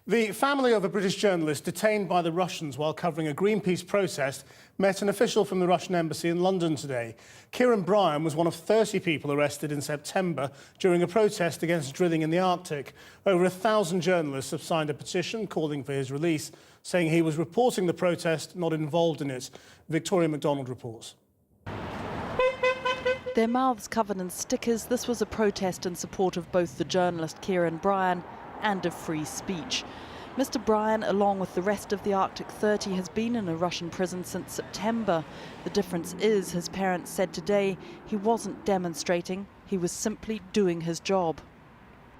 The family of a British journalist detained by the Russians while covering a Greenpeace protest met an official from the Russian embassy in London today. Kieron Bryan was one of 30 people arrested in September during a protest against drilling in the Arctic. Over 1,000 journalists have signed a petition calling for his release, saying he was reporting the protest, not involved in it. Victoria MacDonald reports. Their mouths covered in stickers, this was a protest in support of both the journalist Kieron Bryan and of free speech. Mr. Bryan, along with the rest of the Arctic 30, has been in a Russian prison since September. The difference is, his parents said today, he wasn't demonstrating, he was simply doing his job.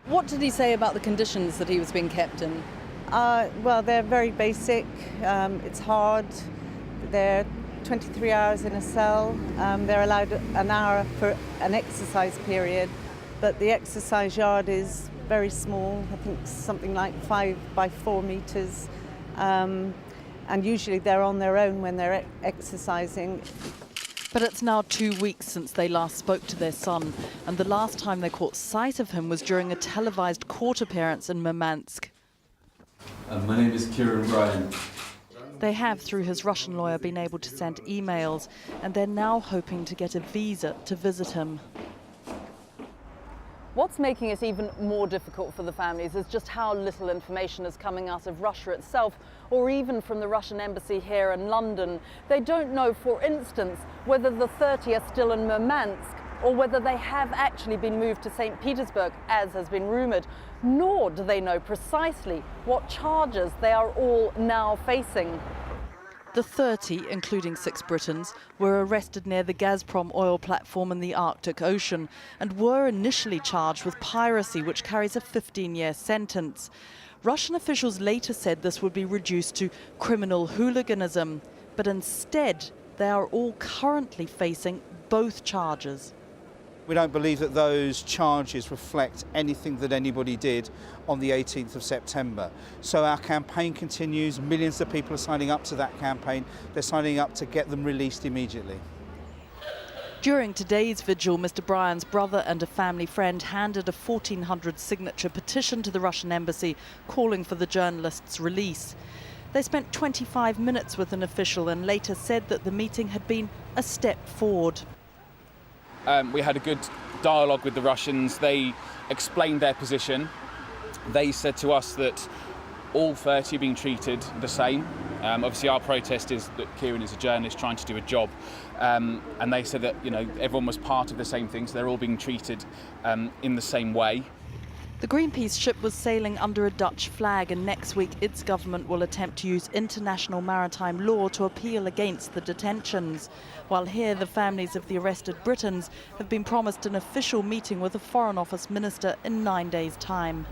What did he say about the conditions that he was being kept in? Well, they're very basic. It's hard. They're 23 hours in a cell. They're allowed an hour for an exercise period, but the exercise yard is very small. I think something like 5 by 4 meters. And usually they're on their own when they're exercising. But it's now 2 weeks since they last spoke to their son, and the last time they caught sight of him was during a televised court appearance in Murmansk. My name is Kieron Bryan. They have, through his Russian lawyer, been able to send emails, and they're now hoping to get a visa to visit him. What's making it even more difficult for the families is just how little information is coming out of Russia itself, or even from the Russian embassy here in London. They don't know, for instance, whether the 30 are still in Murmansk or whether they have actually been moved to St. Petersburg, as has been rumoured, nor do they know precisely what charges they are all now facing. The 30, including 6 Britons, were arrested near the Gazprom oil platform in the Arctic Ocean and were initially charged with piracy, which carries a 15-year sentence. Russian officials later said this would be reduced to criminal hooliganism, but instead they are all currently facing both charges. We don't believe that those charges reflect anything that anybody did on the 18th of September. So our campaign continues. Millions of people are signing up to that campaign. They're signing up to get them released immediately. During today's vigil, Mr. Bryan's brother and a family friend handed a 1,400 signature petition to the Russian embassy calling for the journalist's release. They spent 25 minutes with an official and later said that the meeting had been a step forward. We had a good dialogue with the Russians. They explained their position. They said to us that all 30 are being treated the same. Obviously our protest is that Kieron is a journalist trying to do a job, and they said that everyone was part of the same thing, so they're all being treated in the same way. The Greenpeace ship was sailing under a Dutch flag, and next week its government will attempt to use international maritime law to appeal against the detentions. While here, the families of the arrested Britons have been promised an official meeting with the Foreign Office Minister in 9 days' time.